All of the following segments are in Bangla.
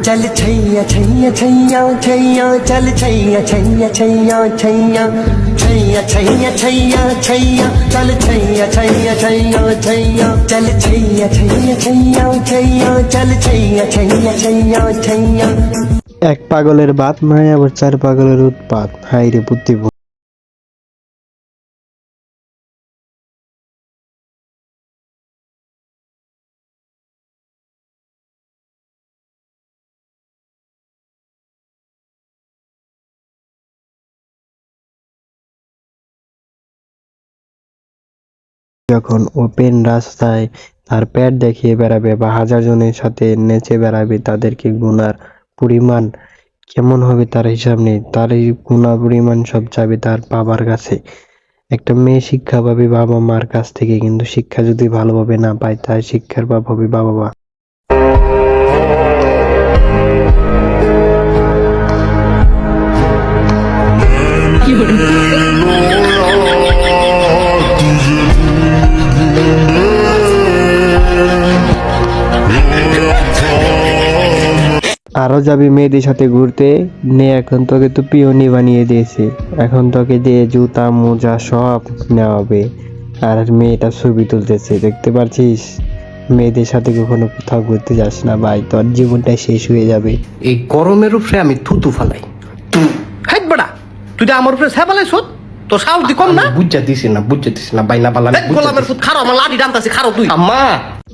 चल छैया छैया छैया छैया चल छैया छैया छैया छैया छैया छैया छैया छैया चल छैया छैया छैया छैया चल छैया छैया छैया छैया चल छैया छैया छैया छैया। এক পাগলের বাত নয়, আবার চার পাগলের উৎপাত। হাই রে বুদ্ধি। যখন ওপেন রাস্তায় তার পেট দেখিয়ে বেড়াবে বা হাজার জনের সাথে নেচে বেড়াবে, তাদেরকে গুনার পরিমাণ কেমন হবে তার হিসাব নেই। তার এই গুনার পরিমাণ সব যাবে তার বাবার কাছে। একটা মেয়ে শিক্ষা পাবে বাবা মার কাছ থেকে, কিন্তু শিক্ষা যদি ভালোভাবে না পায় তাই শিক্ষার পাপ হবে বাবা মা। আরো যাবি মেয়েদের সাথে ঘুরতে নে, এখন তোকে তো পিওনি বানিয়ে দিয়েছে। এখন তোকে দিয়ে জুতা মোজা সব নেওয়া হবে। আর মেয়েটা ছবি তুলতেছে, দেখতে পারছিস? মেয়েদের সাথে কখনো কোথাও ঘুরতে যাস না ভাই, তোর জীবনটা শেষ হয়ে যাবে। এই গরমের উপরে আমি থুতু ফালাই। হাইট বড়া, তুই তো আমার উপরে সাবালাই শোধ, তোর সাহস দি কম না? বুঝা দিছি না ভাই, না পালা গোলামের ফুট খারো, আমার লাঠি টানতাছি, খারো তুই। আম্মা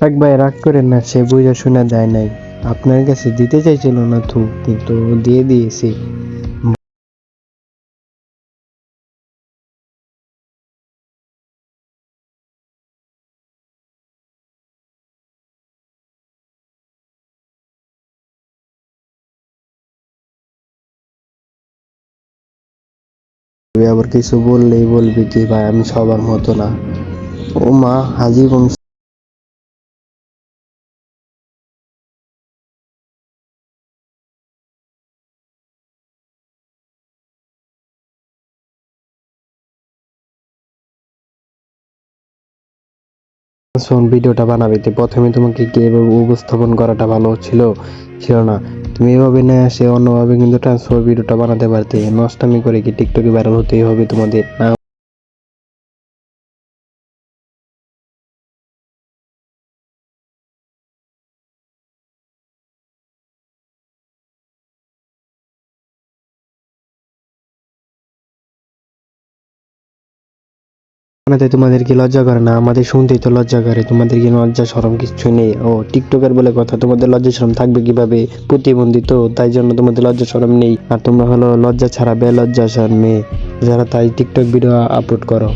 এক ভাই রাগ করেন না, সে বুঝা শোনা যায় নাই। আপনার কাছে দিতে চাইছিল না থু, কিন্তু দিয়ে দিয়েছে। আবার কিছু বললেই বলবি কি ভাই আমি সবার মতো না। ও মা হাজীবন। শোন, ভিডিওটা বানাবে তো প্রথমে তোমাকে কি এভাবে উপস্থাপন করাটা ভালো ছিল না। তুমি এভাবে না আসে অন্যভাবে কিন্তু ট্রান্সফার ভিডিওটা বানাতে পারতে। নষ্টামি করে কি টিকটকে ভাইরাল হতেই হবে তোমাদের না? বানাতে তোমাদের কি লজ্জা করে না? আমাদের শুনতেই তো লজ্জা করে। তোমাদের কি লজ্জা শরম কিচ্ছু নেই? ও টিকটকার বলে কথা, তোমাদের লজ্জা শরম থাকবে কিভাবে? প্রতিবন্ধী তো, তাই জন্য তোমাদের লজ্জা শরম নেই। আর তোমরা হলো লজ্জা ছাড়া বেলজ্জার মেয়ে, যারা তাই টিকটক ভিডিও আপলোড করো।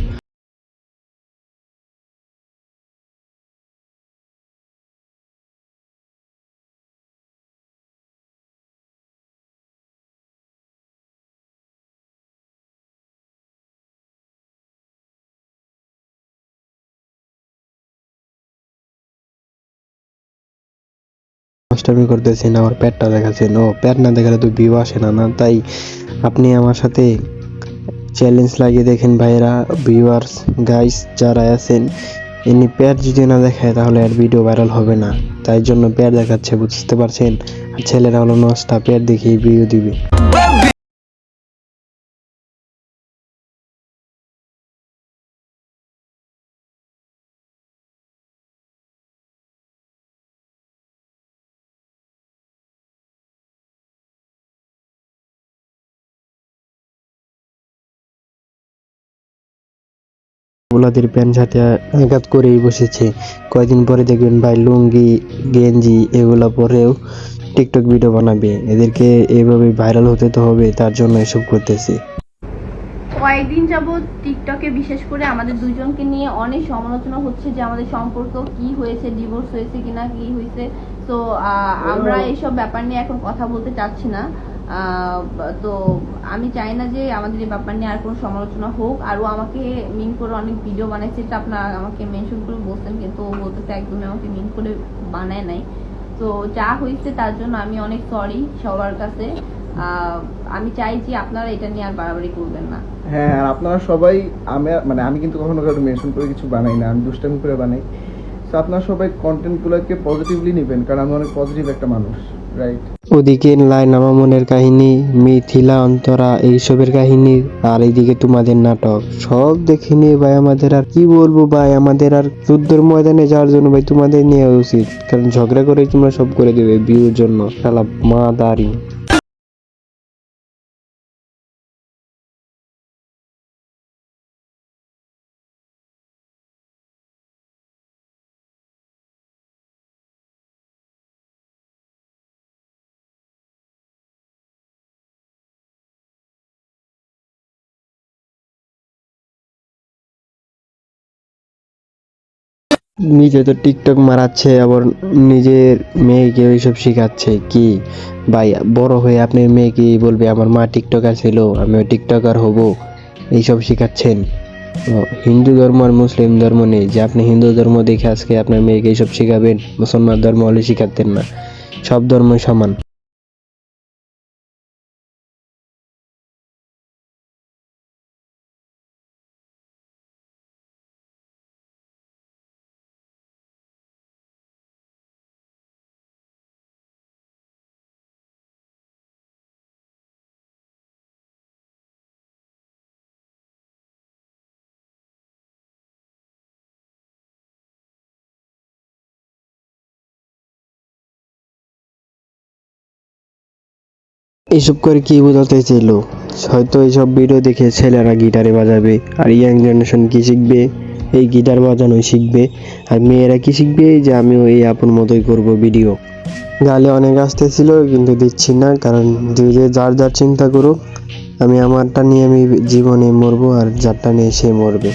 নষ্টামি করতেছেন, আমার পেটটা দেখাচ্ছেন। ও পেট না দেখালে তো ভিউ আসে না, না তাই আপনি আমার সাথে চ্যালেঞ্জ লাগিয়ে দেখেন ভাইরা, ভিউয়ার্স গাইস যারা আছেন। এমনি পেট যদি না দেখায় তাহলে আর ভিডিও ভাইরাল হবে না, তাই জন্য পেট দেখাচ্ছে, বুঝতে পারছেন? আর ছেলেরা হলো নষ্টা, পেট দেখিয়ে ভিডিও দিবে। ওলাদের প্যান্ট সাথে আঘাত করেই বসেছে। কয়দিন পরে দেখবেন ভাই লুঙ্গি গেঞ্জি এগুলো পরেও টিকটক ভিডিও বানাবে। এদেরকে এভাবে ভাইরাল হতে তো হবে, তার জন্য এসব করতেছে। কয়েকদিন যাবৎ টিকটকে বিশেষ করে আমাদের দুজনকে নিয়ে অনেক সমালোচনা হচ্ছে যে আমাদের সম্পর্ক কি হয়েছে, ডিভোর্স হয়েছে কিনা, কি হয়েছে। তো আমরা এইসব ব্যাপার নিয়ে এখন কথা বলতে চাচ্ছি না। তো আমি চাই না যে আমাদের এই ব্যাপার নিয়ে আর কোনো সমালোচনা হোক। আরও আমাকে মিন করে অনেক ভিডিও বানাইছে, এটা আপনার আমাকে মেনশন করে বলছেন, কিন্তু ও বলতেছে একদমই আমাকে মিন করে বানায় নাই। তো যা হয়েছে তার জন্য আমি অনেক সরি সবার কাছে। আমি চাই যে আপনারা এটা নিয়ে আর বাড়াবাড়ি করবেন না। হ্যাঁ, আর আপনারা সবাই, আমি কিন্তু কখনো কাউকে মেনশন করে কিছু বানাই না, আমি দুষ্টামি করে বানাই। তো আপনারা সবাই কন্টেন্টগুলোকে পজিটিভলি নেবেন, কারণ আমি অনেক পজিটিভ একটা মানুষ, রাইট? ওদিকে লাইনামা মনের কাহিনী, মিথিলা অন্তরা এইসবের কাহিনী, আর এইদিকে তোমাদের নাটক সব দেখে নিয়ে ভাই আমাদের আর কি বলবো ভাই, আমাদের আর যুদ্ধের ময়দানে যাওয়ার জন্য ভাই তোমাদের নেওয়া উচিত, কারণ ঝগড়া করে তোমরা সব করে দেবে ভিউর জন্য, শালা মা দাঁড়ি। নিজে তো টিকটক মারাচ্ছে, আবার নিজের মেয়েকে ওইসব শিখাচ্ছে কি ভাই? বড় হয়ে আপনার মেয়েকে বলবে আমার মা টিকটকার ছিল, আমিও টিকটকার হব, এইসব শিখাচ্ছেন? হিন্দু ধর্ম আর মুসলিম ধর্ম নেই যে আপনি হিন্দু ধর্ম দেখে আজকে আপনার মেয়েকে এইসব শিখাবেন, মুসলমান ধর্ম হলে শিখাতেন না, সব ধর্ম সমান। এইসব করে কি বোঝাতে চাইল? হয়তো এইসব ভিডিও দেখে ছেলেরা গিটারে বাজাবে, আর ইয়াং জেনারেশন কি শিখবে? এই গিটার বাজানোই শিখবে। আর মেয়েরা কি শিখবে? যে আমিও এই আপন মতোই করব ভিডিও। গালে অনেক আসতেছিল কিন্তু দিচ্ছি না, কারণ যে যার যার চিন্তা করুক, আমি আমারটা নিয়ে আমি জীবনে মরবো, আর যারটা নিয়ে সে মরবে।